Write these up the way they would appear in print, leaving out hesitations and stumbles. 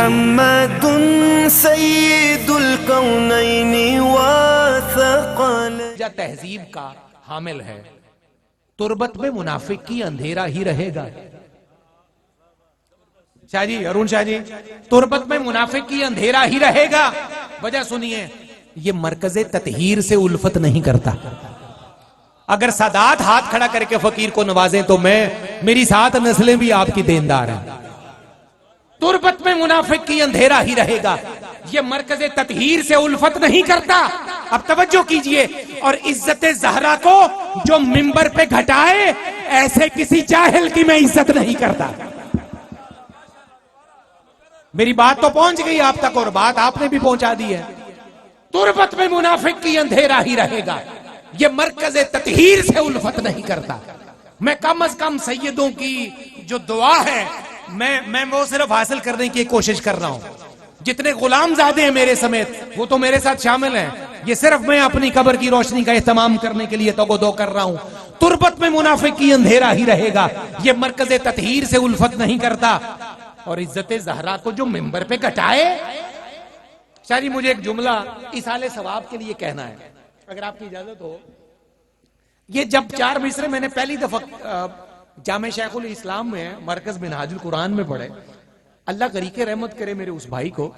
محمد سید الکونین وثقلین. تہذیب کا حامل ہے، تربت میں منافق کی اندھیرا ہی رہے گا. شاہ جی، ارون شاہ جی، تربت میں منافق کی اندھیرا ہی رہے گا. وجہ سنیے، یہ مرکز تطہیر سے الفت نہیں کرتا. اگر سادات ہاتھ کھڑا کر کے فقیر کو نوازیں تو میری 7 نسلیں بھی آپ کی دیندار ہیں. تربت میں منافق کی اندھیرا ہی رہے گا، یہ مرکز تطہیر سے الفت نہیں کرتا. اب توجہ کیجئے، اور عزت زہرا کو جو منبر پہ گھٹائے ایسے کسی جاہل کی میں عزت نہیں کرتا. میری بات تو پہنچ گئی آپ تک، اور بات آپ نے بھی پہنچا دی ہے. تربت میں منافق کی اندھیرا ہی رہے گا، یہ مرکز تطہیر سے الفت نہیں کرتا. میں کم از کم سیدوں کی جو دعا ہے میں وہ صرف حاصل کرنے کی کوشش کر رہا ہوں. جتنے غلام زادے ہیں میرے سمیت وہ تو میرے ساتھ شامل ہیں. یہ صرف میں اپنی قبر کی روشنی کا اہتمام کرنے کے لیے توگو کر رہا ہوں. تربت میں منافق کی اندھیرا ہی رہے گا، یہ مرکز تطہیر سے الفت نہیں کرتا. اور عزت زہرا کو جو منبر پہ گھٹائے. شاہ جی، مجھے ایک جملہ ایصال ثواب کے لیے کہنا ہے، اگر آپ کی اجازت ہو. یہ جب 4 مصرے میں نے پہلی دفعہ جامع شیخ الاسلام میں مرکز منہاج القرآن میں پڑھے، اللہ غریق رحمت کرے میرے اس بھائی کو،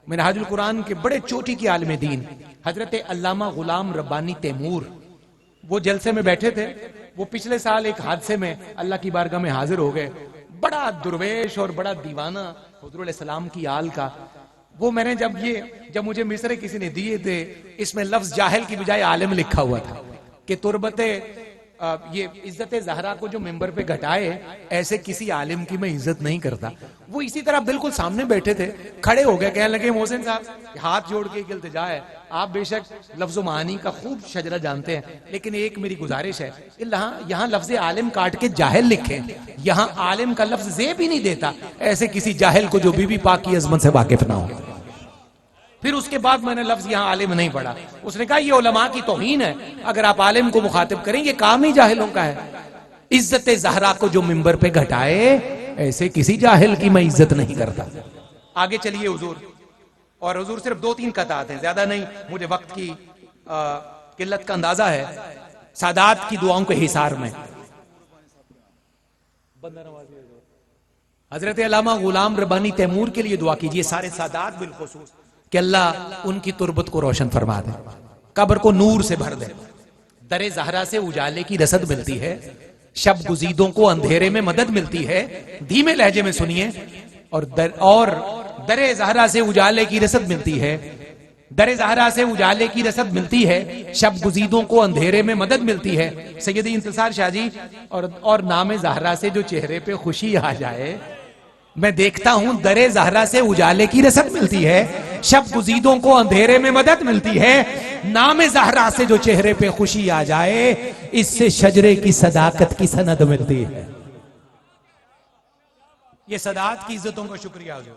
منہاج القرآن کے بڑے چوٹی کے عالم دین حضرت علامہ غلام ربانی تیمور، وہ جلسے میں بیٹھے تھے. وہ پچھلے سال ایک حادثے میں اللہ کی بارگاہ میں حاضر ہو گئے. بڑا درویش اور بڑا دیوانہ حضور علیہ السلام کی آل کا. وہ میں نے جب مجھے مصرے کسی نے دیے تھے، اس میں لفظ جاہل کی بجائے عالم لکھا ہوا تھا کہ تربت یہ عزت زہرا کو جو منبر پہ گھٹائے ایسے کسی عالم کی میں عزت نہیں کرتا. وہ اسی طرح بالکل سامنے بیٹھے تھے، کھڑے ہو گئے، کہنے لگے محسن صاحب ہاتھ جوڑ کے ایک التجا ہے، آپ بے شک لفظ و معانی کا خوب شجرہ جانتے ہیں، لیکن ایک میری گزارش ہے، یہاں لفظ عالم کاٹ کے جاہل لکھیں، یہاں عالم کا لفظ زیب ہی نہیں دیتا ایسے کسی جاہل کو جو بی بی پاک کی عظمت سے واقف نہ ہو. پھر اس کے بعد میں نے لفظ یہاں عالم نہیں پڑھا. اس نے کہا یہ علماء کی توہین ہے، اگر آپ عالم کو مخاطب کریں یہ کام ہی جاہلوں کا ہے. عزت زہرا کو جو منبر پہ گھٹائے ایسے کسی جاہل کی میں عزت نہیں کرتا. آگے چلیے حضور، اور حضور صرف 2-3 قطعات ہیں، زیادہ نہیں، مجھے وقت کی قلت کا اندازہ ہے. سادات کی دعاؤں کے حصار میں حضرت علامہ غلام ربانی تیمور کے لیے دعا کیجئے، سارے سادات بالخصوص، کہ اللہ ان کی تربت کو روشن فرما دے، قبر کو نور سے بھر دے. در زہرا سے اجالے کی رسد ملتی ہے، شب گزیدوں کو اندھیرے میں مدد ملتی ہے. دھیمے لہجے میں سنیے. اور در زہرا سے اجالے کی رسد ملتی ہے، در زہرا سے اجالے کی رسد ملتی ہے، شب گزیدوں کو اندھیرے میں مدد ملتی ہے. سیدی انتصار شاہ جی، اور نام زہرا سے جو چہرے پہ خوشی آ جائے، میں دیکھتا ہوں در زہرا سے اجالے کی رسد ملتی ہے، شب گزیدوں کو اندھیرے میں مدد ملتی ہے. نام زہرا سے جو چہرے پہ خوشی آ جائے اس سے شجرے کی صداقت کی سند ملتی ہے. یہ صداقت کی عزتوں کا شکریہ حضور.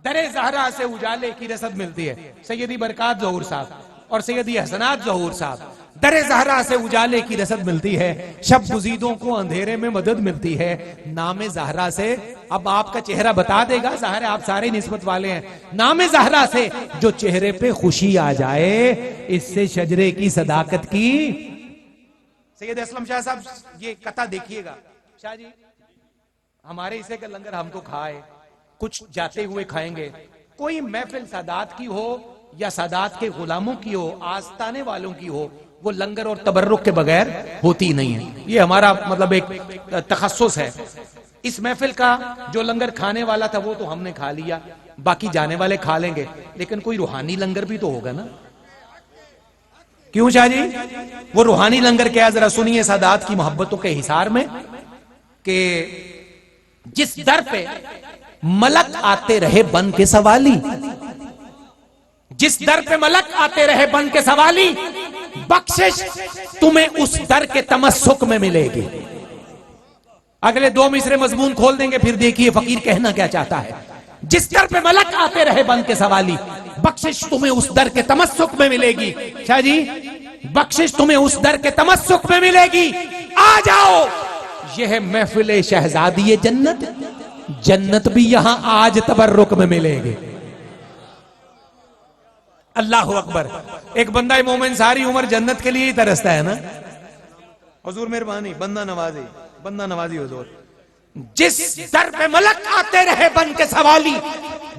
در زہرا سے اجالے کی رسد ملتی ہے. سیدی برکات ظہور صاحب اور سیدی حسنات ظہور صاحب، در زہرا سے اجالے کی رسد ملتی ہے، شب گزیدوں کو اندھیرے میں مدد ملتی ہے. نام زہرا سے، اب آپ کا چہرہ بتا دے گا، ظاہر ہے آپ سارے نسبت والے ہیں. نام زہرا سے جو چہرے پہ خوشی آ جائے اس سے شجرے کی صداقت کی. سید اسلم شاہ صاحب یہ قطع دیکھیے گا. شاہ جی، ہمارے حصے کا لنگر ہم تو کھائے، کچھ جاتے ہوئے کھائیں گے. کوئی محفل سادات کی ہو یا سادات کے غلاموں کی ہو، آستانے والوں کی ہو، وہ لنگر اور تبرک کے بغیر ہوتی نہیں ہے. یہ ہمارا مطلب ایک تخصص ہے. اس محفل کا جو لنگر کھانے والا تھا وہ تو ہم نے کھا لیا، باقی جانے والے کھا لیں گے، لیکن کوئی روحانی لنگر بھی تو ہوگا نا. کیوں شاہ جی؟ وہ روحانی لنگر کیا؟ ذرا سنیے سادات کی محبتوں کے حصار میں کہ جس در پہ ملک آتے رہے بن کے سوالی، جس در پہ ملک آتے رہے بن کے سوالی، بخشش تمہیں اس در کے تمسک میں ملے گی. اگلے 2 مصرے مضمون کھول دیں گے، پھر دیکھیے فقیر کہنا کیا چاہتا ہے. جس در پہ ملک آتے رہے بن کے سوالی، بخشش تمہیں اس در کے تمسک میں ملے گی. شاہ جی، بخشش تمہیں اس در کے تمسک میں ملے گی. آ جاؤ، یہ ہے محفل شہزادی جنت، جنت بھی یہاں آج تبرک میں ملے گی. اللہ اکبر. ایک بندہ مومن ساری عمر جنت کے لیے ہی ترستا ہے نا. حضور مہربانی, بندہ نوازی حضور. جس در پہ ملک آتے رہے بن کے سوالی,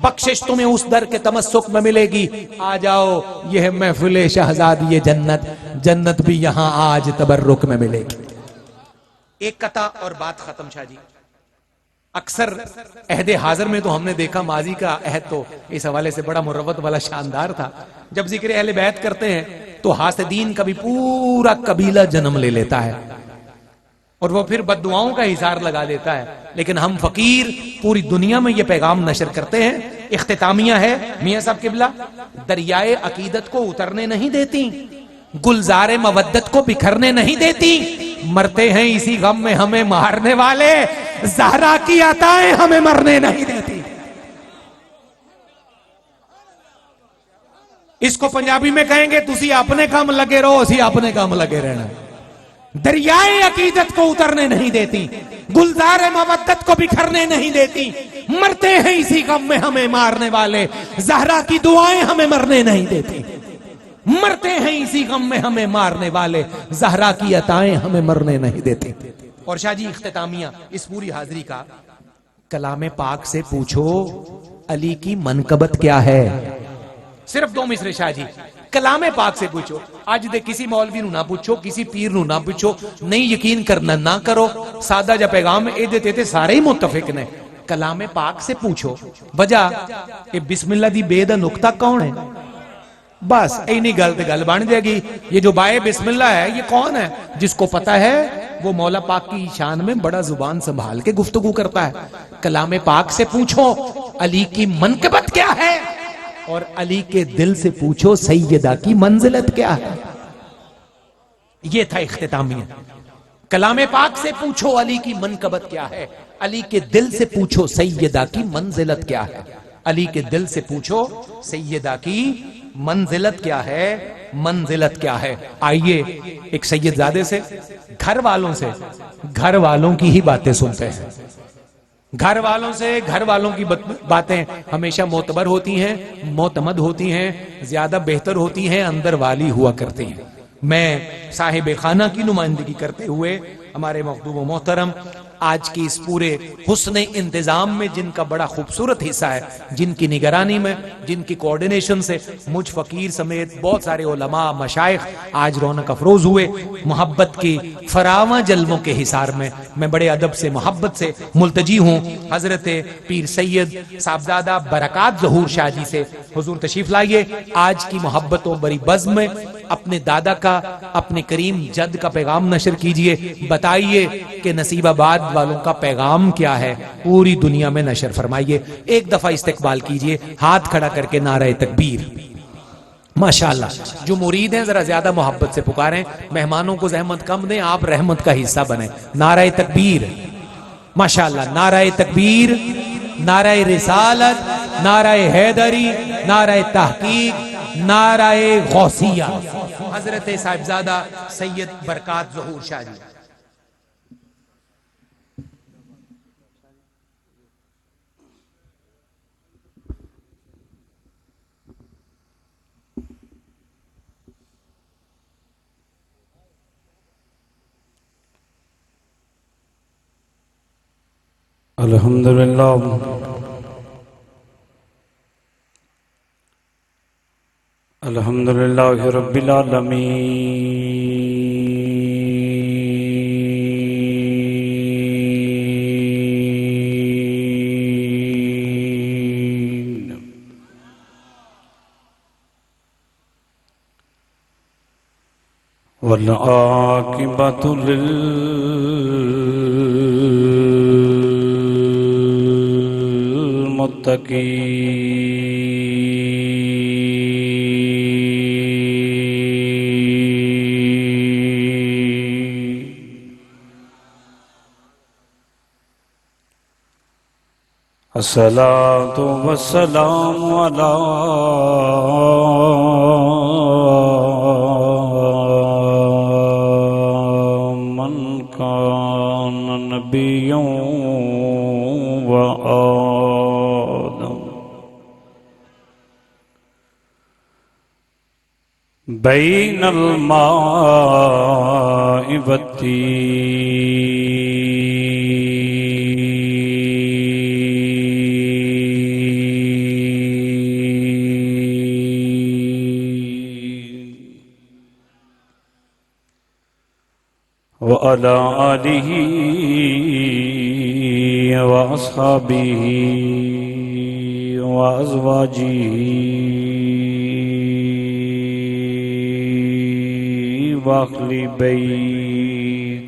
بخشش تمہیں اس در کے تمسک میں ملے گی. آ جاؤ, یہ ہے محفل شہزادی جنت, جنت بھی یہاں آج تبرک میں ملے گی. ایک قطع اور بات ختم. شاہ جی, اکثر عہد حاضر میں تو ہم نے دیکھا, ماضی کا عہد تو اس حوالے سے بڑا مروت والا شاندار تھا, جب ذکر اہل بیت کرتے ہیں تو حاسدین کا بھی پورا قبیلہ جنم لے لیتا ہے اور وہ پھر بددعاؤں کا حصار لگا دیتا ہے. لیکن ہم فقیر پوری دنیا میں یہ پیغام نشر کرتے ہیں. اختتامیہ ہے میاں صاحب قبلہ, دریائے عقیدت کو اترنے نہیں دیتی, گلزار مودت کو بکھرنے نہیں دیتی, مرتے ہیں اسی غم میں ہمیں مارنے والے, زہرا کی عطائیں ہمیں مرنے نہیں دیتی. اس کو پنجابی میں کہیں گے تسی اپنے کام لگے رہو, اسی اپنے کام لگے رہنا. دریائے عقیدت کو اترنے نہیں دیتی, گلزار مودت کو بکھرنے نہیں دیتی, مرتے ہیں اسی غم میں ہمیں مارنے والے, زہرا کی دعائیں ہمیں مرنے نہیں دیتی. مرتے ہیں اسی غم میں ہمیں مارنے والے, زہرا کی عطائیں ہمیں مرنے نہیں دیتی. اور شاہ جی اختتامیہ اس پوری حاضری کا, کلام پاک سے پوچھو علی کی منقبت کیا ہے. صرف 2 مصرے شاہ جی, کلام پاک سے پوچھو. آج دے کسی مولوی نو نہ پوچھو, کسی پیر نو نہ پوچھو, نہیں یقین کرنا نہ کرو, سادہ جا پیغام اے دیتے تھے سارے ہی متفق نے. کلام پاک سے پوچھو وجہ کہ بسم اللہ دی بے دا نقطہ کون ہے. بس اینی گل تے گل بن جائے گی. یہ جو بائے بسم اللہ ہے یہ کون ہے, جس کو پتا ہے وہ مولا پاک کی شان میں بڑا زبان سنبھال کے گفتگو کرتا ہے. کلام پاک سے پوچھو علی کی منقبت کیا ہے, اور علی کے دل سے پوچھو سیدہ کی منزلت کیا ہے. یہ تھا اختتامیہ. کلام پاک سے پوچھو علی کی منقبت کیا ہے, علی کے دل سے پوچھو سیدہ کی منزلت کیا ہے. علی کے دل سے پوچھو سیدہ کی منزلت کیا ہے, منزلت کیا ہے. آئیے ایک سید زادے سے, گھر والوں کی ہی باتیں سنتے ہیں. گھر والوں کی باتیں ہمیشہ معتبر ہوتی ہیں, معتمد ہوتی ہیں, زیادہ بہتر ہوتی ہیں, اندر والی ہوا کرتی ہیں. میں صاحب خانہ کی نمائندگی کرتے ہوئے ہمارے مخدوم و محترم آج کی اس پورے حسن انتظام میں جن کا بڑا خوبصورت حصہ ہے, جن کی نگرانی میں, جن کی کوارڈینیشن سے مجھ فقیر سمیت بہت سارے علماء مشائخ آج رونق افروز ہوئے, محبت کی فراواں جلووں کے حصار میں بڑے ادب سے محبت سے ملتجی ہوں حضرت پیر سید صاحبزادہ برکات ظہور شاہ جی سے. حضور تشریف لائیے, آج کی محبتوں بری بزم میں اپنے دادا کا, اپنے کریم جد کا پیغام نشر کیجئے. بتائیے کہ نصیب آباد والوں کا پیغام کیا ہے, پوری دنیا میں نشر فرمائیے. ایک دفعہ استقبال کیجئے, ہاتھ کھڑا کر کے نعرہ تکبیر. ماشاءاللہ جو مرید ہیں ذرا زیادہ محبت سے پکاریں, مہمانوں کو زحمت کم دیں, آپ رحمت کا حصہ بنیں. نعرہ تکبیر, ماشاءاللہ, نعرہ تکبیر, نعرہ رسالت, نعرہ حیدری, نعرہ تحقیق, نعرہ غوثیہ. حضرت صاحبزادہ سید برکات ظہور شاہ جی. الحمدللہ الحمدللہ رب العالمین. والعاقبۃ للمتقین. الصلاة والسلام علی من کان نبیا و بين الماء والتين وعلى آله وأصحابه وأزواجه وأهل بيته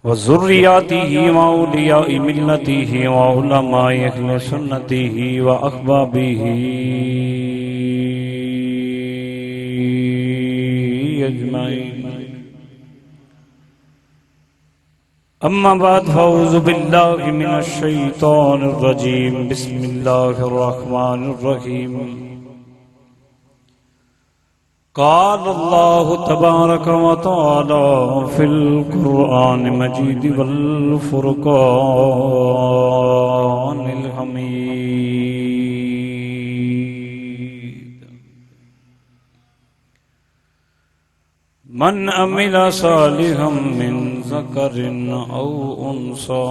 وذرياته وأولياء ملته وعلماء أهل سنته وأحبابه أجمعين. أما بعد فأعوذ بالله من الشيطان الرجيم. بسم الله الرحمن الرحيم. قال الله تبارك وتعالى في القرآن المجيد والفرقان الحميد. من عمل صالحا من ذكر أو أنثى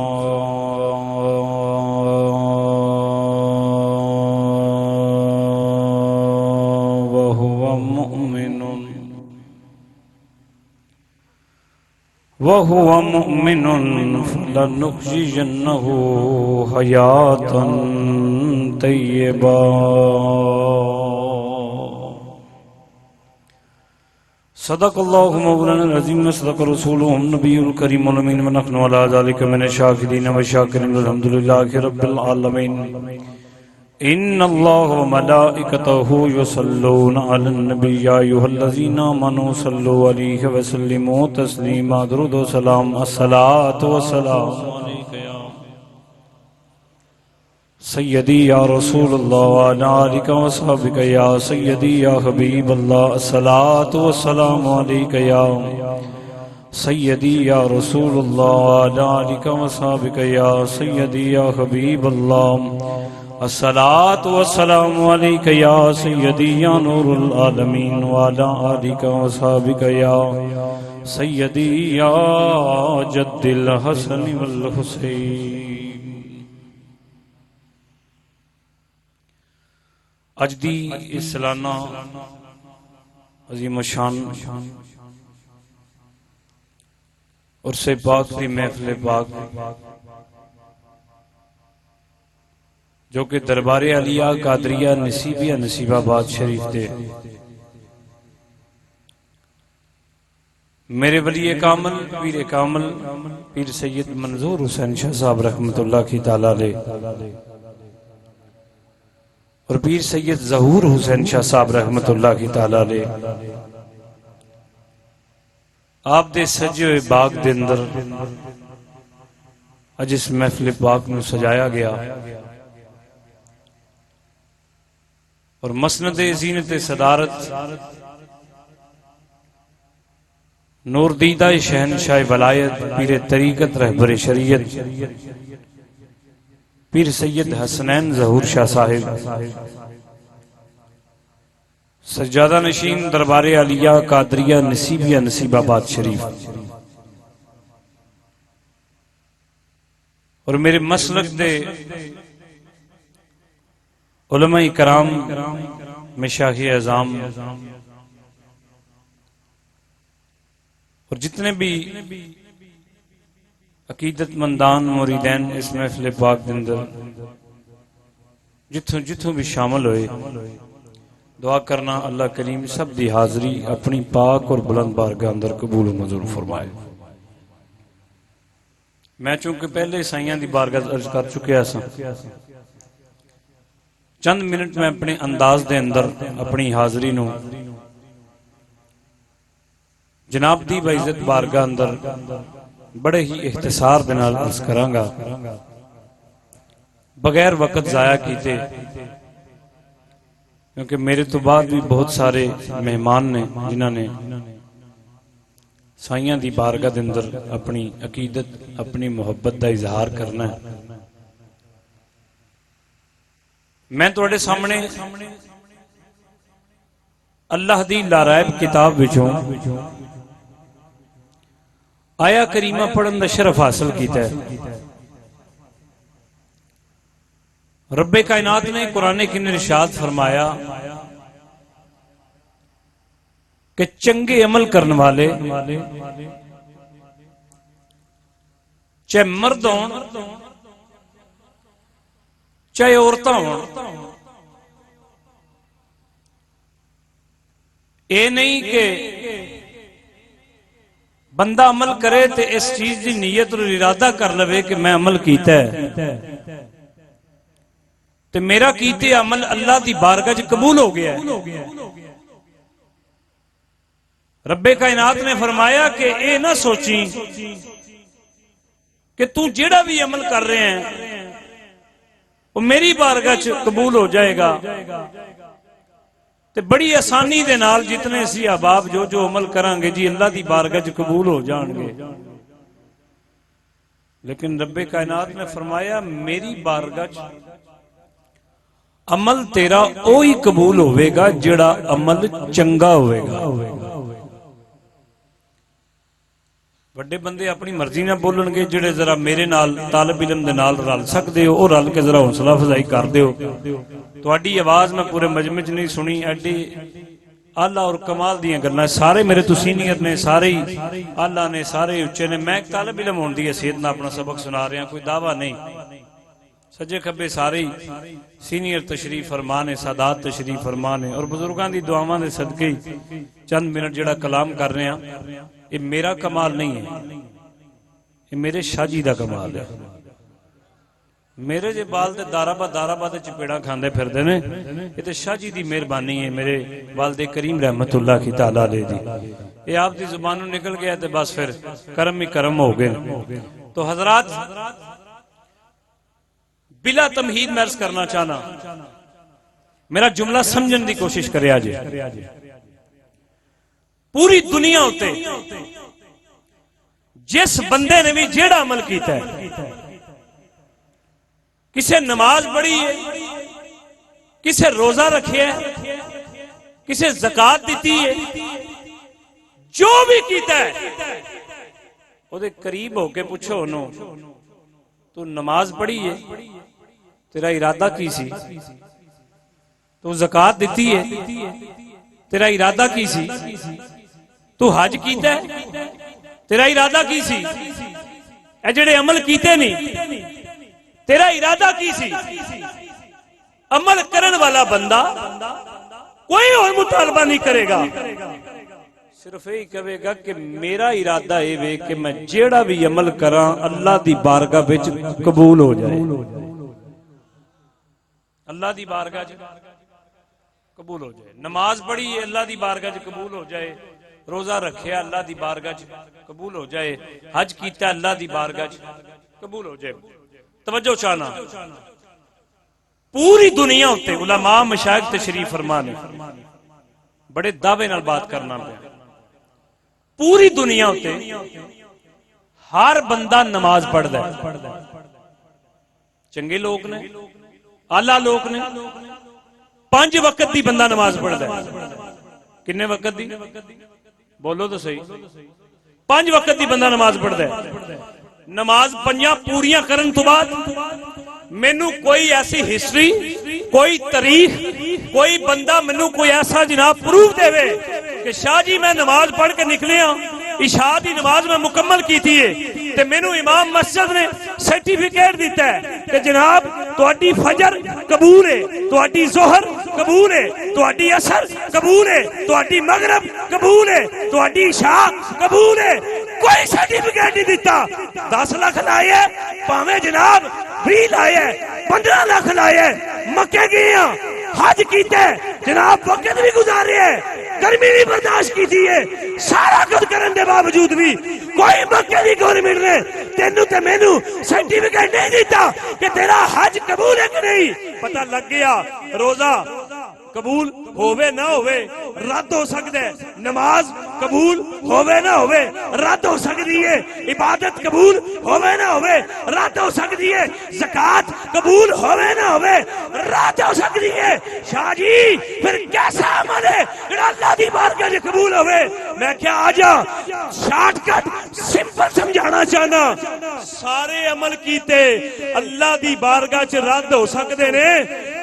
وهو مؤمن فلنحيينه حياة طيبة. صدق الله مولانا العظيم وصدق رسوله النبي الكريم الأمين ونحن على ذلك من الشاهدين والشاكرين الحمد لله رب العالمين. إن الله وملائكته يصلون على النبي يا أيها الذين آمنوا صلوا عليه وسلموا تسليما. درود و سلام. الصلاة والسلام عليك يا سيدي يا رسول الله وعلى آلك وصحبك يا سيدي يا حبيب الله. الصلاة والسلام عليك يا سيدي يا رسول الله وعلى آلك وصحبك يا سيدي يا حبيب الله. الصلاة والسلام عليك يا سيدي يا نور العالمين وعلى آلك وصحبك يا سيدي يا جد الحسن والحسين. اج دی اس سالانہ عظیم الشان عرس پاک دی محفل پاک جو کہ دربار علیہ قادریہ نصیبیہ نصیب آباد شریف دے میرے ولی کامل پیر سید منظور حسین شاہ صاحب رحمت اللہ کی تعالیٰ علیہ اور پیر سید ظہور حسین شاہ صاحب رحمت اللہ کی تعالیٰ علیہ آپ دے سجے ہوئے باغ دے اندر اج اس محفل پاک نو سجایا گیا اور مسند زینت صدارت نور دیدہ شہنشاہ ولایت پیر طریقت رہبر شریعت پیر سید حسنین ظہور شاہ صاحب سجادہ نشین دربار علیہ قادریہ نصیبیہ نصیب آباد شریف اور میرے مسلک دے علماء کرام مشایخ اعظام اور جتنے بھی عقیدت مندان مریدین اس محفل پاک دندر جتھوں بھی شامل ہوئے دعا کرنا اللہ کریم سب دی حاضری اپنی پاک اور بلند بارگاہ اندر قبول و منظور فرمائے. میں چونکہ پہلے سائیاں دی بارگاہ عرض کر چکے ایسا چند منٹ میں اپنے انداز دے اندر اپنی حاضری نو جناب دی بعزت بارگاہ اندر بڑے ہی اختصار دنال عرض کرانگا بغیر وقت ضائع کیتے کیونکہ میرے تو بعد بھی بہت سارے مہمان نے جنہاں نے سائیاں دی بارگاہ دے اندر اپنی عقیدت اپنی محبت دا اظہار کرنا ہے. میں تواڈے سامنے اللہ دی لارائب کتاب وچوں آیا کریمہ پڑھن دا شرف حاصل کیتا ہے۔ رب کائنات نے قرآن کے ارشاد فرمایا کہ چنگے عمل کرنے والے چاہے مرد ہون چاہے عورتاں ہون، اے نہیں کہ بندہ عمل کرے تے اس چیز دی نیت اور ارادہ کر لوے کہ میں عمل کیتا ہے تے میرا کیتے عمل اللہ دی بارگاہ وچ قبول ہو گیا ہے۔ رب کائنات نے فرمایا کہ اے نہ سوچیں کہ تو جیڑا بھی عمل کر رہے ہیں وہ میری بارگاہ وچ قبول ہو جائے گا تے بڑی آسانی دے نال جتنے سی احباب جو عمل کران گے جی اللہ دی بارگاہ وچ قبول ہو جان گے، لیکن رب کائنات نے فرمایا میری بارگاہ وچ عمل تیرا اوہی قبول ہوئے گا جڑا عمل چنگا ہوئے گا۔ بڑے بندے اپنی مرضی نہ بولن گے، جڑے ذرا میرے نال طالب علم دے نال رل سکدے ہو اور رل کے ذرا حوصلہ افزائی کر دیو۔ تہاڈی آواز میں پورے مجمع وچ نہیں سنی، ایڈی اللہ اور کمال دیاں گلاں سارے میرے تو سینئر نے، سارے ہی اللہ نے، سارے اچے نے۔ میں ایک طالب علم ہون دی حیثیت نال اپنا سبق سنا رہا، کوئی دعویٰ نہیں۔ سجے کھبے سارے ہی سینئر تشریف فرمانے، سادات تشریف فرمانے، اور بزرگان دی دعاواں دے صدقے چند منٹ جڑا کلام کر رہے ہیں، یہ میرا کمال نہیں ہے، یہ میرے شاہ جی دا کمال ہے۔ میرے جے بال تے دارا با چپیڑا کھاندے پھر دینے، یہ تے شاہ جی دی مہربانی ہے، میرے والد کریم رحمت اللہ کی تعالیٰ لے دی۔ یہ آپ دی زبانوں نکل گیا تے بس پھر کرم ہی کرم ہو گئے۔ تو حضرات بلا تمہید میں عرض کرنا چاہنا، میرا جملہ سمجھن دی کوشش کرے آجے۔ پوری دنیا ہوتے جس بندے نے بھی جیڑا عمل کیتا ہے، کسے نماز پڑھی ہے، کسے روزہ رکھے ہے، کسے زکات دیتی ہے، جو بھی کیتا ہے وہ دے قریب ہو کے پوچھو انہوں تو نماز پڑھی ہے، تیرا ارادہ کی سی؟ تو زکات دیتی ہے، تیرا ارادہ کی سی؟ تو حج کیتا ہے، تیرا ارادہ کی سی؟ اے جڑے عمل کیتے نہیں، تیرا ارادہ کی سی؟ عمل کرن والا بندہ کوئی اور مطالبہ نہیں کرے گا، صرف یہی کہے گا کہ میرا ارادہ اے وے کہ میں جیڑا بھی عمل کراں اللہ دی بارگاہ وچ قبول ہو جائے، اللہ دی بارگاہ وچ قبول ہو جائے۔ نماز پڑھی ہے، اللہ دی بارگاہ وچ قبول ہو جائے۔ روزہ رکھیا، اللہ دی بارگاہ وچ قبول ہو جائے۔ حج کیتا، اللہ دی بارگاہ وچ قبول ہو جائے۔ توجہ چاہنا، پوری دنیا ہوتے علماء مشائخ تشریف فرمانے، بڑے دعوے نال بات کرنا پہ، پوری دنیا ہوتے ہر بندہ نماز پڑھ دے، چنگے لوگ نے، آلہ لوگ نے، 5 وقت دی بندہ نماز پڑھ دے۔ کنے وقت دی؟ بولو تو صحیح۔ 5 وقت دی بندہ نماز پڑھ دے۔ نماز 5 پوریاں کرن تو بعد مینو کوئی ایسی ہسٹری، کوئی تاریخ، کوئی بندہ مینو کوئی ایسا جناب پروف دے وے کہ شاہ جی میں نماز پڑھ کے نکلے ہاں، عشاء دی نماز میں مکمل کی تھی ہے، تے مینو امام مسجد نے سرٹیفکیٹ دیتا ہے کہ جناب تہاڈی فجر قبول ہے، تہاڈی ظہر قبول ہے، تہاڈی عصر قبول ہے، تہاڈی مغرب قبول ہے، تہاڈی عشاء قبول ہے۔ کوئی سرٹیفکیٹ نہیں دیتا۔ 10 لاکھ لائے پاویں جناب 20 لائے 15 لاکھ لائے، مکے گئے ہیں، حج کیتے جناب، وقت بھی گزارے ہیں، گرمی بھی برداشت کی تھی ہے، سارا کچھ کرنے کے باوجود بھی کوئی مکے دی گورنمنٹ نے تینوں تے مینوں سرٹیفکیٹ نہیں دیتا کہ تیرا حج قبول ہے کہ نہیں۔ پتہ لگ گیا روزہ قبول ہوئے نہ ہوئے رد ہو سکتا ہے، نماز قبول ہووے نہ ہووے رد ہو سکتی ہے، عبادت قبول ہووے نہ ہووے رد ہو سکتی ہے، زکات قبول ہووے نہ ہووے رد ہو سکتی ہے۔ شاہ جی پھر کیسا عمل ہے جڑا اللہ دی بارگاہ وچ قبول ہووے؟ میں کیا آ جا شارٹ کٹ سمپل سمجھانا چاہنا، سارے عمل کیتے اللہ دی بارگاہ چ رد ہو سکتے نے،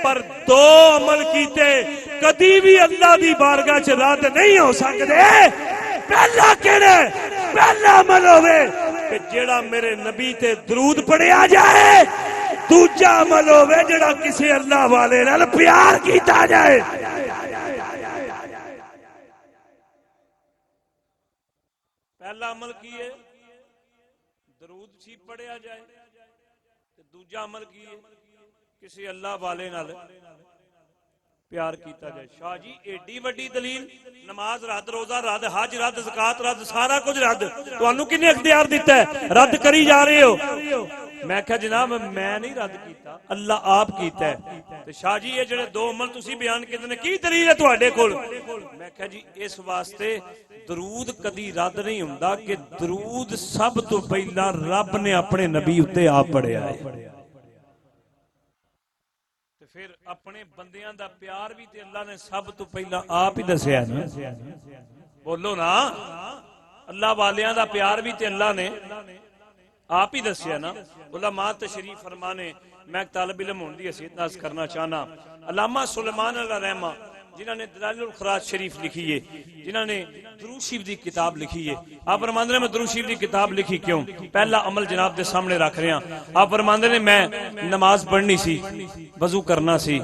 پر دو عمل کیتے کدی بھی اللہ دی بارگاہ چ رد نہیں ہو سکتے۔ پہلا کہڑا پہلا عمل ہوئے کہ جیڑا میرے نبی تے درود پڑھیا جائے، دوجا عمل ہوئے جیڑا کسی اللہ والے نال پیار کیتا جائے۔ پہلا عمل کیے درود سی پڑھیا جائے، دوجا عمل کیے کسی اللہ والے نال پیار کیتا جائے۔ شاہ جی ایڈی وڈی دلیل، نماز رد، روزہ رد، حج رد، زکات رد، سارا کچھ رد، تانوں کنے اختیار دیتا ہے رد کری جا رہے ہو؟ میں کہا جناب میں نہیں رد کیتا، اللہ آپ کیتا ہے۔ تو شاہ جی یہ جڑے دو عمل تسی بیان کیتے نے کی دلیل ہے تواڈے کول؟ میں کہا جی اس واسطے درود کدی رد نہیں ہوندا کہ درود سب تو پہلا رب نے اپنے نبی اتے آپ پڑھیا ہے، پھر اپنے بندیاں دا پیار بھی تے اللہ نے سب تو پہلا آپ ہی دسیا نا، بولو نا، اللہ والیاں دا پیار بھی تے اللہ نے آپ ہی دسیا نا۔ علماء تشریف فرمانے، میں ایک طالب علم ہوں دی حیثیت ناز کرنا چاہنا، علامہ سلیمان علیہ رحمہ جنہوں نے دلائل الخراج شریف لکھی ہے، جنہوں نے درود شریف دی کتاب لکھی ہے، آپ فرماندے نے میں درود شریف دی کتاب لکھی کیوں؟ پہلا عمل جناب دے سامنے رکھ رہے ہیں۔ آپ فرماندے نے میں نماز پڑھنی سی، وضو کرنا سی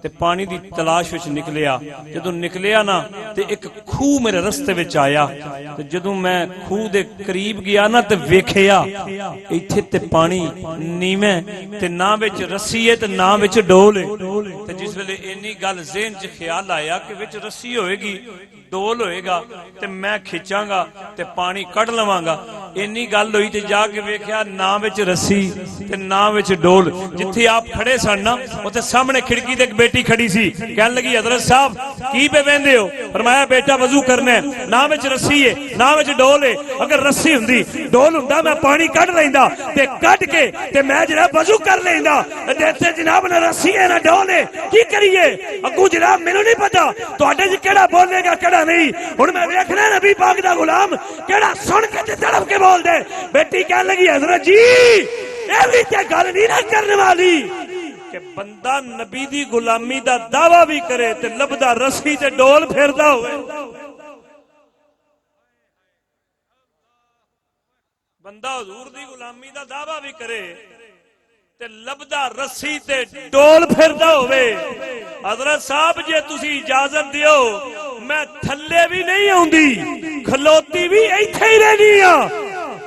تے پانی دی تلاش وچ نکلیا، جدوں نکلیا نا تے ایک کھوہ میرے رستے وچ آیا، تے جدوں میں کھوہ دے قریب گیا نا تے ویکھیا ایتھے تے پانی نیویں تے نہ وچ رسی ہے تے نہ وچ ڈول ہے، تے جس ویلے اینی گل ذہن چ خیال آیا کہ وچ رسی ہوئے گی ڈول ہوئے گا تے میں کھچاں گا تے پانی کڑ لواں گا، اینی گل ہوئی تے جا کے ویکھیا نہ وچ رسی تے نہ وچ ڈول۔ جتھے آپ کھڑے سن نا اوتھے سامنے کھڑکی تے ایک بیٹی کھڑی سی، کہن لگی حضرت صاحب کی پہ ویندے ہو؟ فرمایا بیٹا وضو کرنا ہے، نہ وچ رسی ہے نہ وچ ڈول ہے، اگر رسی ہوندی ڈول ہوندا میں پانی کڈ لیندا تے کڈ کے تے میں جناب وضو کر لیندا، تے جناب نہ رسی ہے نہ ڈول ہے، کی کریے؟ اگوں جناب مینوں نہیں پتا تواڈے وچ کیڑا بولے گا کیڑا نہیں، ہن میں ویکھنا نبی پاک دا غلام کیڑا سن کے تے تڑپ کے بول دے۔ بیٹی کہن لگی حضرت جی اے وی تے گل نہیں نہ کرنے والی کہ بندہ نبی دی غلامی دا دعویٰ بھی کرے تے لبدا رسی تے ڈول پھردا ہوئے، بندہ حضور دی غلامی دا دعویٰ بھی کرے تے لبدا رسی تے ڈول پھردا ہوئے۔ حضرت صاحب جے تسی اجازت دیو میں تھلے بھی نہیں ہوندی، کھلوتی بھی ایتھے ہی رہنی ہاں،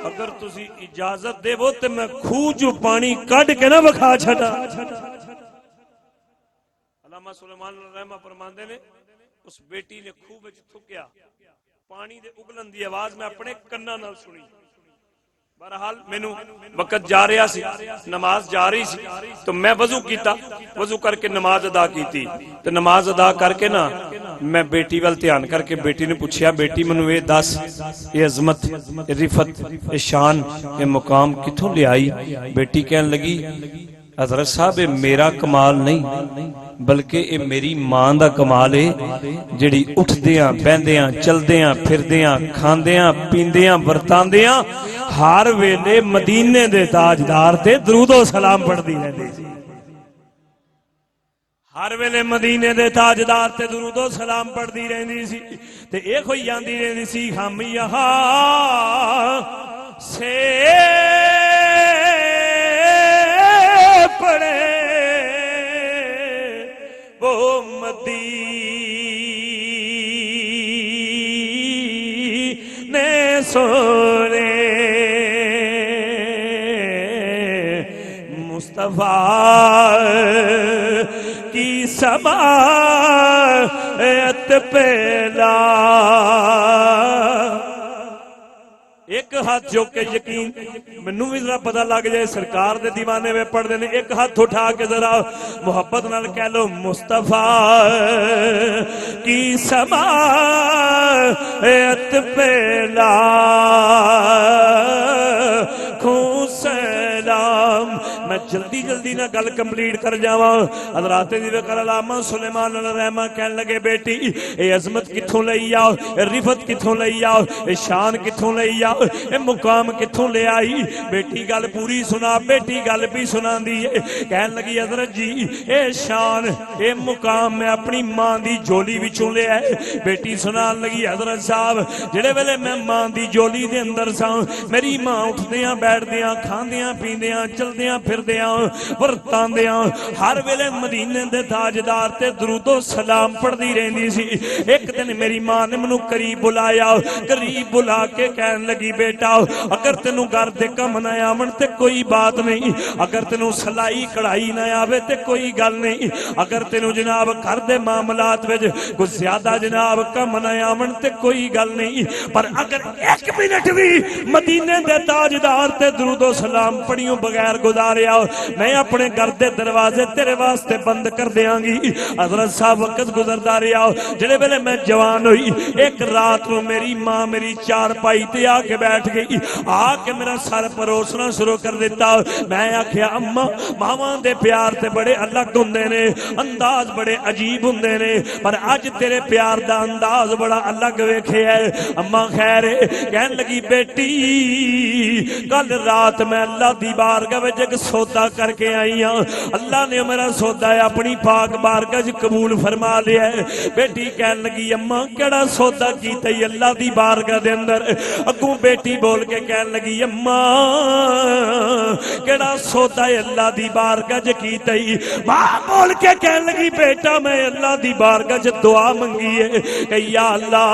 اگر تسی اجازت دے وہ تے میں کھوہ جو پانی کڈ کے نہ بکھا چھٹا۔ علامہ سلیمان رحمہ فرماندے نے اس بیٹی نے کھوہ وچ تھکیا، پانی دے اگلن دی آواز میں اپنے کناں نال سنی۔ بہرحال مینوں وقت جا رہا سی، نماز جا رہی سی، تو میں وضو کیتا، وضو کر کے نماز ادا کیتی، تو نماز ادا کر کے نا میں بیٹی وال دھیان کر کے بیٹی نے پوچھیا بیٹی منو یہ دس یہ عظمت یہ رفت یہ شان یہ مقام کتھوں لے آئی؟ بیٹی کہنے لگی حضرت صاحب یہ میرا کمال نہیں بلکہ یہ میری ماں دا کمال ہے جڑی اٹھدیاں بہندیاں چلدیاں پھردیاں کھاندیاں پیندیاں ورتاندیاں ہر ویلے مدینے دے تاجدار تے درود و سلام پڑھدی رہندی سی، ہر ویلے مدینے دے تاجدار تے درود و سلام پڑھدی رہندی سی، تے ایک ہوئی جاندی رہندی سی ہم یہاں سے پڑھے وہ مدینے سونے مصطفیٰ کی سماعت پہلا ایک ہاتھ چوک کے یقین مینوں بھی ذرا پتہ لگ جائے سرکار دے دیوانے میں پڑھ دینے ایک ہاتھ اٹھا کے ذرا محبت نال کہہ لو مصطفیٰ کی سماعت پہ لاکھوں سلام۔ میں جلدی جلدی نہ گل کمپلیٹ کر جاواں۔ حضرات دی وکر علامہ سلیمان علیہ الرحمہ کہن لگے بیٹی اے عظمت کتھوں لئی آؤ، اے رفت کتھوں لئی آؤ، اے شان کتھوں لئی آؤ، اے مقام کتھوں لے آئی؟ بیٹی گل پوری سنا، بیٹی گل بھی سنا دی ہے۔ کہن لگی حضرت جی اے شان اے مقام میں اپنی ماں دی جولی وچوں لے آئے۔ بیٹی سنان لگی حضرت صاحب جڑے ویلے میں ماں دی جولی دے اندر ساں میری ماں اٹھدیاں بیٹھدیاں کھاندیاں پیندیاں چلدیاں پھردیاں ورتاندیاں ہر ویلے مدینے دے تاجدار تے درود و سلام پڑھدی رہندی سی۔ ایک دن میری ماں نے مینوں قریب بلایا، قریب بلا کے کہن لگی بیٹا اگر تینوں گھر دے کم نہ آون تے کوئی بات نہیں، اگر تینوں سلائی کڑھائی نہ آوے تے کوئی گل نہیں، اگر تینوں جناب گھر دے معاملات وچ کچھ زیادہ جناب کم نہ آون تے کوئی گل نہیں، پر اگر ایک منٹ بھی مدینے دے تاجدار تے درود و سلام پڑھیوں بغیر گزاریا میں اپنے گھر دے دروازے تیرے واسطے بند کر دیاں گی۔ حضرت صاحب وقت گزردا رہیا، جڑے ویلے میں جوان ہوئی ایک رات نو میری ماں میری چار پائی تے آ کے بیٹھ گئی، آ کے میرا سر پروسنا شروع کر دیتا۔ میں آکھیا اماں ماواں دے پیار تے بڑے الگ ہوندے نے، انداز بڑے عجیب ہوندے نے، پر اج تیرے پیار دا انداز بڑا الگ ویکھیا ہے۔ اماں خیر کہن لگی بیٹی کل رات میں اللہ دی بارگاہ وچ ایک سودا کر کے آئی ہاں، اللہ نے میرا سودا ہے اپنی پاک بارگاہ وچ قبول فرما لیا ہے۔ بیٹی کہن لگی اماں کیڑا سودا کیتا ہے اللہ دی بارگاہ دے اندر؟ اگوں بیٹی بول کے کہن لگی اماں کیڑا سودا ہے اللہ دی بارگاہ وچ کیتا ہے؟ ماں بول کے کہن لگی بیٹا میں اللہ دی بارگاہ وچ دعا منگی ہے کہ یا اللہ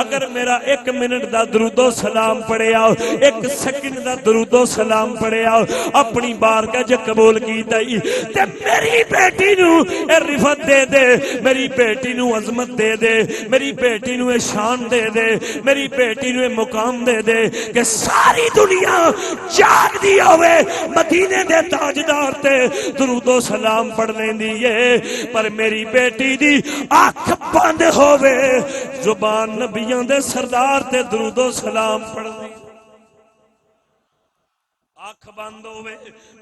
اگر میرا ایک منٹ دا درود و سلام پڑھیا ایک سیکنڈ دا درود و سلام پڑھیا اپنی بارگاہ وچ قبول کیتا ہی تے میری بیٹی نو اے رفت دے دے، میری بیٹی نو عظمت دے دے، میری بیٹی نو اے شان دے دے، میری بیٹی نو اے مقام دے دے کہ ساری دنیا جاگ دی ہوئے مدینے دے تاجدار تے درود و سلام پڑھ لیندی ہے، پر میری بیٹی دی آنکھ بند ہوئے زبان نبیوں دے سردار تے درود و سلام پڑھ دی، آنکھ بند ہوئے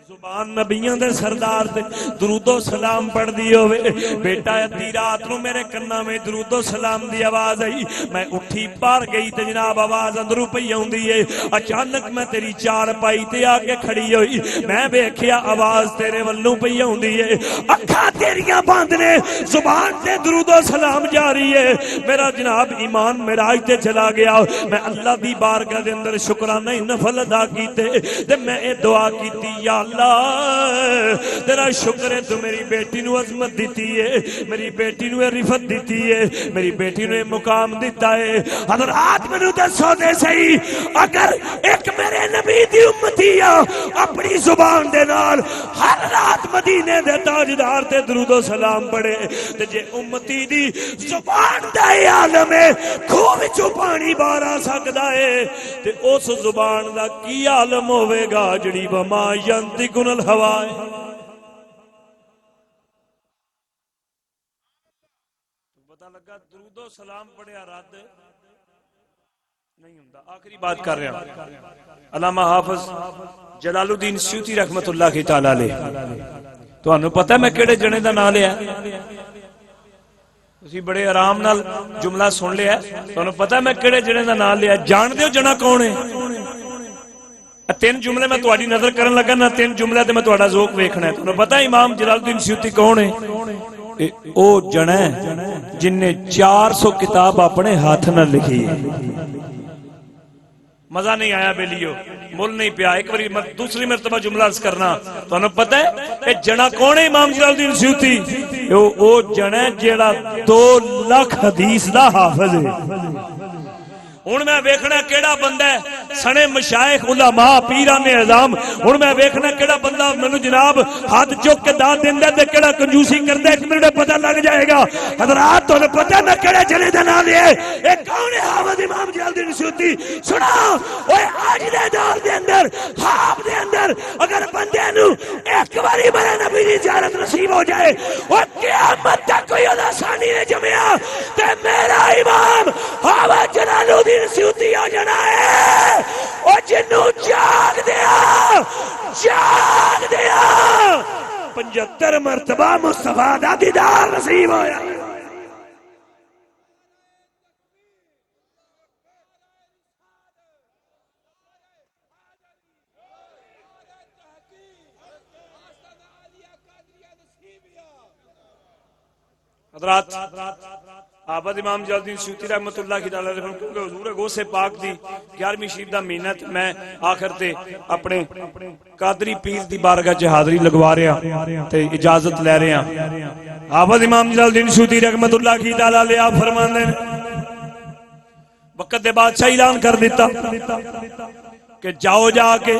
زبان نبیوں دے سردار تے درود و سلام پڑھ دی ہوئے۔ بیٹا ادھی رات نو میرے کنا میں درود و سلام دی آواز آئی، میں اٹھی باہر گئی تے جناب آواز اندروں پئی آوندی ہے، اچانک میں تیری چار پائی تے آ کے کھڑی ہوئی، میں ویکھیا آواز تیرے ولوں پئی آوندی ہے، اکھاں تیریاں بند نے زبان تے درود و سلام جاری ہے۔ میرا جناب ایمان معراج تے چلا گیا، میں اللہ دی بارگاہ دے اندر شکرانہ نفل ادا کیتے تے میں اے دعا کیتی یا اللہ تیرا شکر ہے تو میری بیٹی نو عظمت دیتی ہے، میری بیٹی نو رفت دیتی ہے، میری بیٹی نو مقام دیتا ہے۔ حضرات منو دسو دے صحیح اگر ایک میرے نبی دی امتی اپنی زبان دے نال ہر رات مدینے دے تاجدار تے درود و سلام پڑھے تے جے امتی دی زبان دا عالم ہے کھوہ وچوں پانی باہر آ سکدا ہے تے اس زبان دا کی عالم ہوے گا جڑی وما ینطق عن الہوا ہے۔ پتہ لگا درود و سلام پڑھیا رد نہیں ہوندا۔ آخری بات کر رہا ہوں، علامہ حافظ جلال الدین سیوطی رحمت اللہ تعالی علیہ، تانوں پتہ ہے میں کیڑے جنے دا نام لیا؟ تسی بڑے آرام نال جملہ سن لیا، تانوں پتہ ہے میں کیڑے جنے دا نام لیا؟ جان دیو جنا کون ہے؟ تین جملے میں تہاڈی نظر کرن لگا نا، تین جملے تے میں تہاڈا ذوق ویکھنا ہے۔ تانوں پتہ ہے امام جلال الدین سیوطی کون ہے؟ او جنا ہے جن نے 400 کتاب اپنے ہاتھ نہ لکھی ہے۔ مزہ نہیں آیا بیلیو، مول نہیں پیا، ایک باری دوسری مرتبہ جملہ عرض کرنا، تو انہوں پتہ ہے کہ جنا کون ہے امام جلال الدین سیوطی؟ او جنا ہے جیڑا 2 لاکھ حدیث دا حافظ ہے۔ ہن میں ویکھنا کیڑا بندہ ہے سنے مشائخ علماء پیران اعظام، ہن میں ویکھنا کیڑا بندہ مینوں جناب ہاتھ چوک کے داد دیندا تے کیڑا کنجوسی کردا، ایک منٹ پتہ لگ جائے گا۔ حضرات تانوں پتہ پتہ میں کڑے جنے دا نام لیا اے کون ہے حافظ امام جلال الدین سیوطی سنا اوے آج دے دور دے اندر خواب دے اندر اگر بندے نو ایک باری میرے نبی دی زیارت نصیب ہو جائے وہ قیامت تک کوئی آسانی نے جمعیا تے میرا امام حافظ جلال الدین سیوطی ہو جانا ہے او جنو جاگ دیا 75 مرتبہ مصطفیٰ دا دیدار نصیب ہویا حضرات حافظ امام جلال الدین سیوطی رحمت اللہ کی تعالی علیہ کیونکہ حضور غوث پاک دی 11ویں شریف دا مہینہ تے میں آخر تے اپنے قادری پیر دی بارگاہ چ حاضری لگوا رہا تے اجازت لے رہا حافظ امام جلال الدین سیوطی رحمت اللہ کی تعالی علیہ فرماندے وقت دے بادشاہ اعلان کر دیتا کہ جاؤ جا کے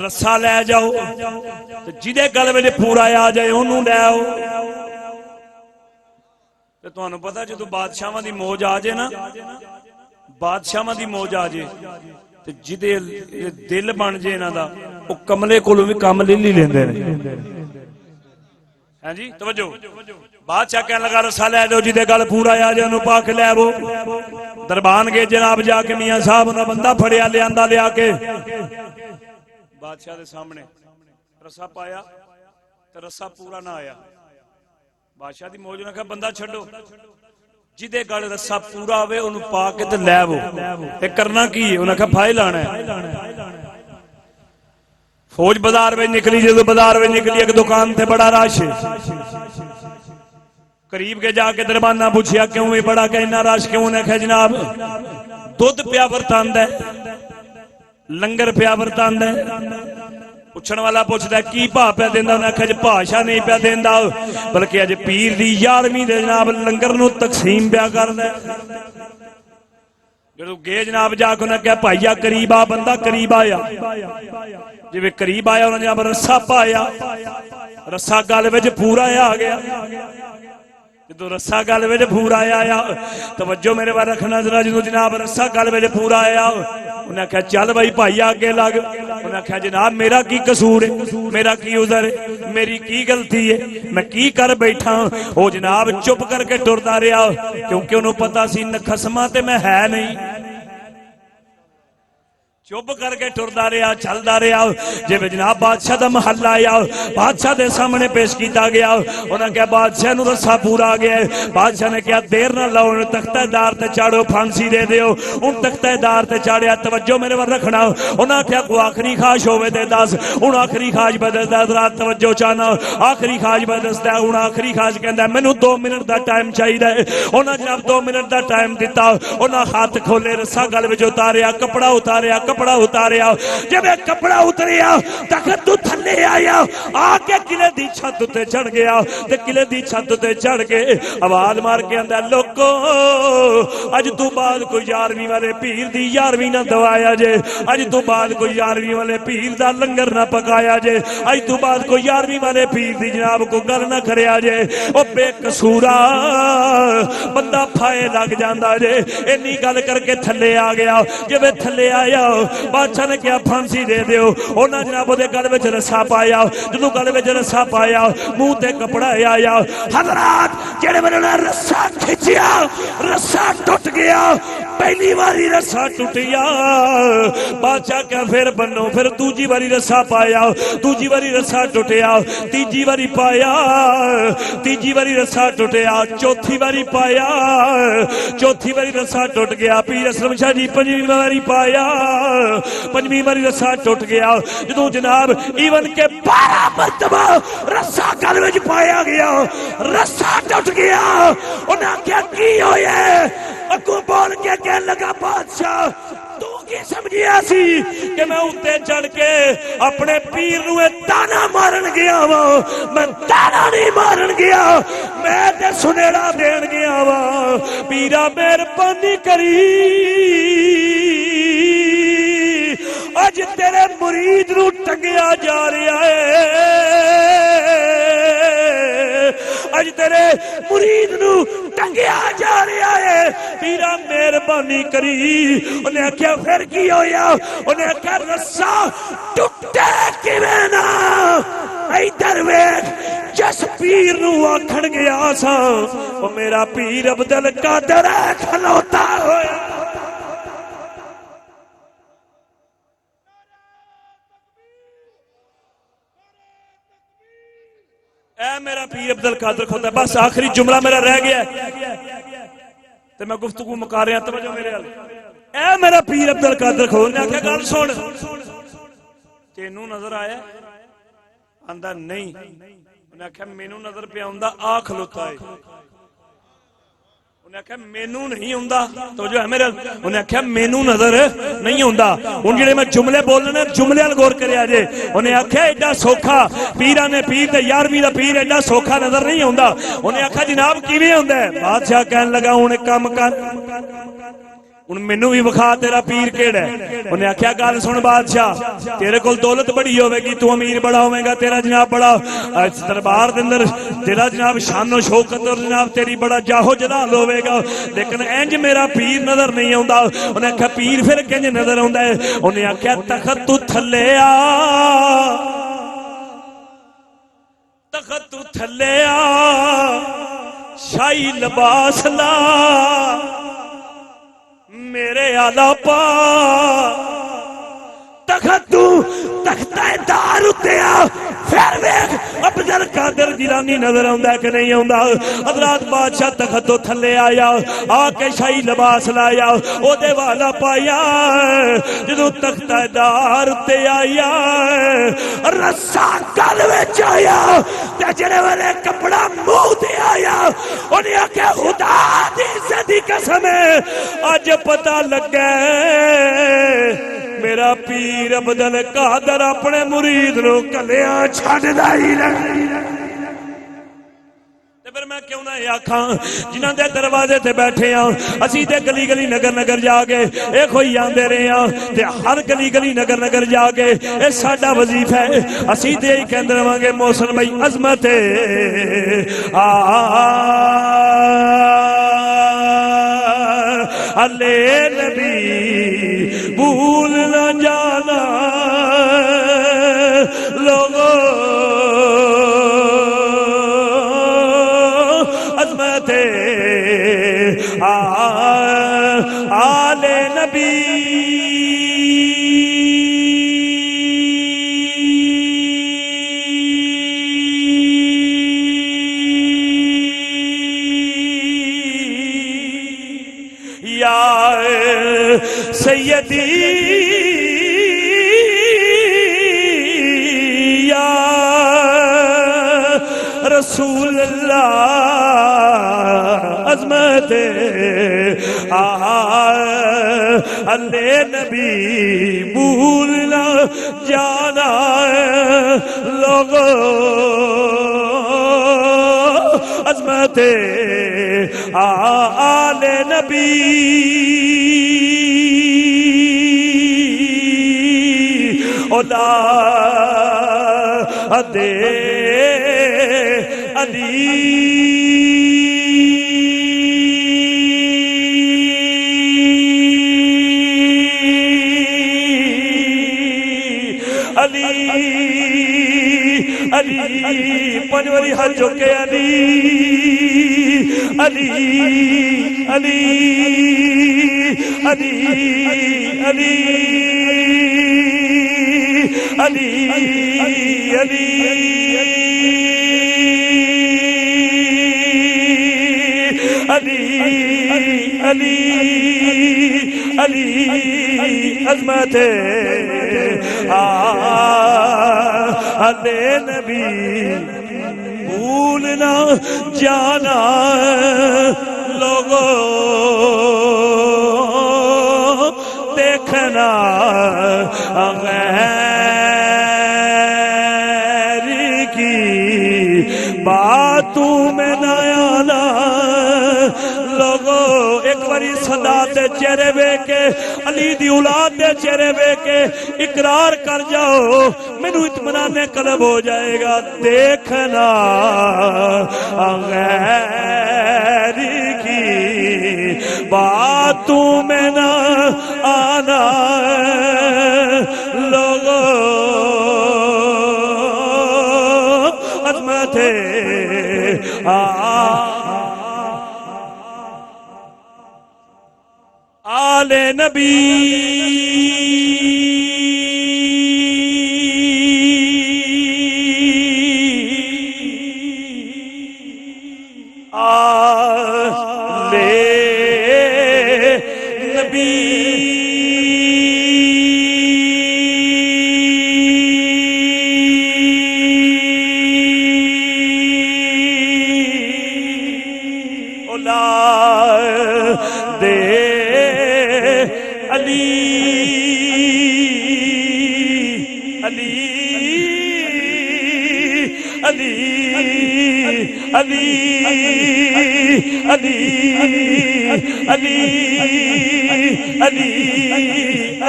رسا لے جاؤ تے جدے گل وچ پورا آ جائے اونوں لے آؤ تے تانوں پتہ جدوں بادشاہاں دی موج آ جائے نا بادشاہاں دی موج آ جائے تے جدے دل بن جائے انہاں دا او کملے کولوں وی کم لے لیندے نے ہاں جی توجہ بادشاہ کہنے لگا رسا لے لو جدے گل پورا آ جائے انہوں پا کے لے آو دربان گئے جناب جا کے میاں صاحب انہوں بندہ پھڑیا لیاندا لیا کے بادشاہ دے سامنے رسا پایا تے رسا پورا نہ آیا بادشاہ دی موج نے کہا بندہ چھڈو جدے گل رسا پورا ہوئے انہوں پا کے تے لے آو تے کرنا کی ہے انہوں نے کہا پھائی لانا ہے فوج بازار میں نکلی جدو بازار میں نکلی ایک دکان تے بڑا رش قریب کے جا کے دربانہ پوچھیا کیوں بھی بڑا کہنا رش کیوں نے کہا جناب دودھ پیا ورتاند ہے لنگر پیا ورتاند ہے پوچھن والا پوچھدا ہے کی بھا پیا دیندا انہاں کہا جی بھاشا نہیں پیا دیندا بلکہ اج پیر دی 11ویں دے جناب لنگر نو تقسیم پیا کردا ہے جدو گئے جناب جا کے انہاں کہا بھائیا قریب آ بندہ قریب آیا جب قریب آیا انہوں نے جناب رسا پایا رسا گل وچ پورا آ گیا جدو رسا گل وچ پورا آیا توجہ میرے بار رکھنا ذرا جدو جناب رسا گل وچ پورا آیا انہوں نے کہا چل بھائی بھائی آگے لگ انہوں نے کہا جناب میرا کی قصور ہے میرا کی عذر ہے میری کی غلطی ہے میں کی کر بیٹھا وہ جناب چپ کر کے ٹردا رہا کیونکہ انہوں پتا سی خصما تے میں ہے نہیں چپ کر کے ٹردا رہا چلدا رہا جب جناب بادشاہ دا محل آیا بادشاہ دے سامنے پیش کیتا گیا انہوں نے کہا بادشاہ نو رسا پورا آ گیا بادشاہ نے کہا دیر نہ لاؤ تختہ دار تے چاڑو پھانسی دے دیو ان تختہ دار تے چاڑیا توجہ میرے ور رکھنا انہوں نے کہا کوئی آخری خواہش ہوئے تے دس ان آخری خواہش بدلدا رات توجہ چاہنا آخری خواہش بدلدا ان آخری خواہش کہندا مینوں 2 منٹ دا ٹائم چاہیدا ہے انہاں جناب 2 منٹ دا ٹائم دتا انہاں ہاتھ کھولے رسا گل وچ اتاریا کپڑا اتاریا کپڑا اتاریا جب ایک کپڑا اتریا تخت تو تھلے آیا آکے قلعے دی چھت تے چڑھ گیا تے قلعے دی چھت تے چڑھ کے آواز مار کے اندر لوگو اج تو بعد کوئی 11ویں والے پیر دی 11ویں نہ دوایا جے اج تو بعد کوئی 11ویں والے پیر دا لنگر نہ پکایا جے اج تو بعد کوئی 11ویں والے پیر دی جناب کو گل نہ کریا جے او بے قصورا بندہ پھائے لگ جاندا جے اینی گل کر کے تھلے آ گیا جب تھلے آیا بادشاہ نے کیا پھانسی دے دیو انہاں جناب دے گل وچ رسا پایا جدوں گل وچ رسا پایا منہ تے کپڑا آیا حضرات جڑے ویلے رسا کھچیا رسا ٹوٹ گیا پہلی باری رسا ٹوٹیا بادشاہ کیا پھر بنو پھر دوجی باری رسا پایا دوجی باری رسا ٹوٹیا تیجی باری پایا تیجی باری رسا ٹوٹیا چوتھی باری پایا چوتھی باری رسا ٹوٹ گیا پیر اسلم شاہ جی 5ویں باری پایا 5ویں باری رسا ٹوٹ گیا جدوں جناب ایون کے 12 مرتبہ رسا گل وچ پایا گیا رسا ٹوٹ گیا انہاں کیا کی ہویا اگوں بول کے کہنے لگا بادشاہ تو کی سمجھیا سی کہ میں اتے چڑھ کے اپنے پیر نو تانا مارن گیا وا میں تانا نہیں مارن گیا میں تے سنیڑا دین گیا وا پیرا مہربانی کری اج تیرے مرید نو ٹنگیا جا رہا ہے اج تیرے مرید نو ٹنگیا کٹیا جا رہا ہے پیرا مہربانی کری انہیں آخیا پھر کی ہویا انہیں آخیا رسا ٹوٹے کیویں نہ ادھر ویکھ جس پیر نو آکھن گیا سا وہ میرا پیر عبد القادر ہے کھلوتا ہویا اے میرا پیر عبد القادر کھوتا ہے بس آخری جملہ میرا رہ گیا تو میں گفتگو مکا رہا توجہ میرے اے میرا پیر عبد القادر کھوتا ہے کیا گل سن تینوں نظر آیا آندا نہیں انہیں آخیا مینوں نظر پہ آندا آ کھلوتا ہے انہیں آخیا مینوں نہیں آندا تو جو ہے میرے انہیں آخیا مینوں نظر نہیں آندا ہن جڑے میں جملے بولنے جملے ال غور کریا جے انہیں آخیا ایڈا سوکھا پیراں نے پیر تے 11ویں دا پیر ایڈا سوکھا نظر نہیں آندا انہیں آخیا جناب کیویں ہوندا ہے بادشاہ کہن لگا ہن ایک کم کر ہن مینوں بھی وکھا تیرا پیر کیڑا ہے انہیں آخیا گل سن بادشاہ تیرے کول دولت بڑی ہوے گی تو امیر بڑا ہوے گا تیرا جناب بڑا دربار دے اندر تیرا جناب شان و شوکت اور جناب تیری بڑا جاہو جلال ہوے گا لیکن انج میرا پیر نظر نہیں آندا انہیں آخیا پیر پھر کنج نظر آندا ہے انہیں آخیا تخت تو تھلے آ تخت تو تھلے آ شاہی لباس لا میرے آلہ پا تخت تختہ دار اتیا پھر ویکھ عبد القادر جیلانی نظر آندا ہے کہ نہیں آندا حضرات بادشاہ تخت تو تھلے آیا آ کے شاہی لباس لایا او دے والا پایا جدوں تختہ دار تے آیا رسا گل وچ آیا تے جڑے والے کپڑا منہ تے آیا انہیں آکھیا خدا دی عزت دی قسم ہے اج پتہ لگا میرا پیر عبد القادر اپنے مرید نو کلیاں چھڈدا ہی نہیں تے پھر میں کیوں نہ آکھاں جنہاں دے دروازے تے بیٹھے ہاں اسی تے گلی گلی نگر نگر جا کے اے کوئی آندے رہے ہاں تے ہر گلی گلی نگر نگر جا کے اے ساڈا وظیفہ ہے اسی تے ہی کہندے رہواں گے محسن بھائی عظمت علی نبی بھول نہ جانا لوگوں عظمت آل نبی سیدی یا رسول اللہ عظمت علی نبی بھول نہ جانا لوگوں عظمت آل نبی دے علی علی علی پنجوری ہاتھ چکے علی علی علی علی علی علی علی علی علی علی عظمت علی نبی بھول نہ جانا لوگوں دیکھنا باتوں میں نہ آنا لوگوں ایک باری صدا دے چہرے بے کے علی دی اولاد دے چہرے بے کے اقرار کر جاؤ مینوں اطمینان قلب ہو جائے گا دیکھنا غیر کی بات تو میں نہ آنا لوگوں عظمت آل نبی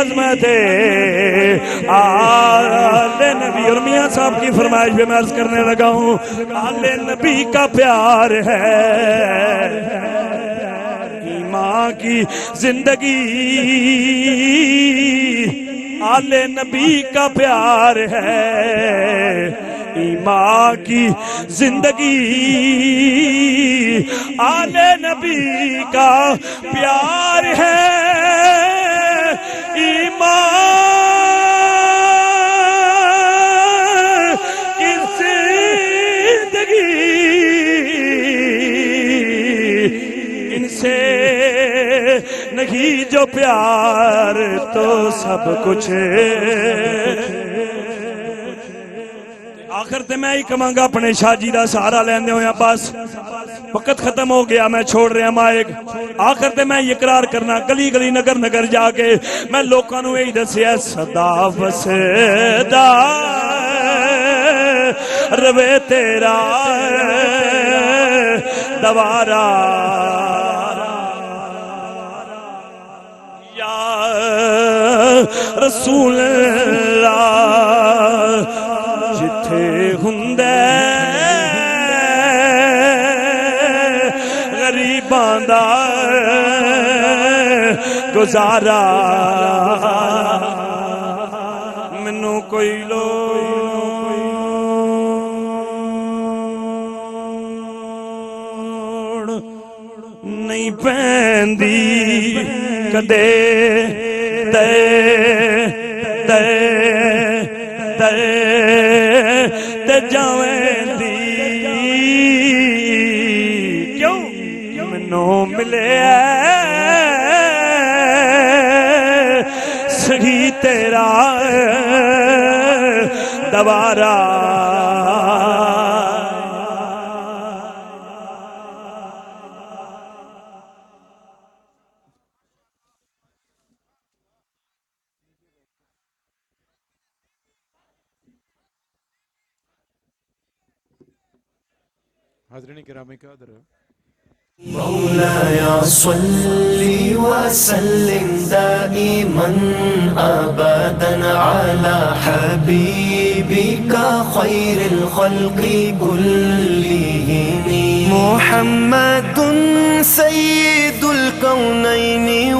عظمت آل نبی. اور میاں صاحب کی فرمائش پہ میں عرض کرنے لگا ہوں آل نبی کا پیار ہے ایمان کی زندگی. آل نبی کا پیار ہے ایمان کی زندگی. آل نبی کا پیار ہے ایمان کی زندگی. ان سے نہیں جو پیار تو سب کچھ. آخر تے میں ہی کہاں گا اپنے شاہ جی دا سہارا لیندے ہویا. بس وقت ختم ہو گیا, میں چھوڑ رہا مائک. آخر تے میں اقرار کرنا گلی گلی نگر نگر جا کے میں لوکاں نوں یہی دسیا صدا وسدا روے تیرا دوارا یا رسول اللہ جتھے ہندے غریباں دا گزارا مینوں کوئی لوڑ نہیں پیندی کدے تے تے تے تے جاویں دی. کیوں مینوں ملے سہی تیرا دوارا. حاضرین کرام قدر مولاي صل وسلم دائما أبدا على حبيبك خير الخلق كلهم محمد سيد الكونين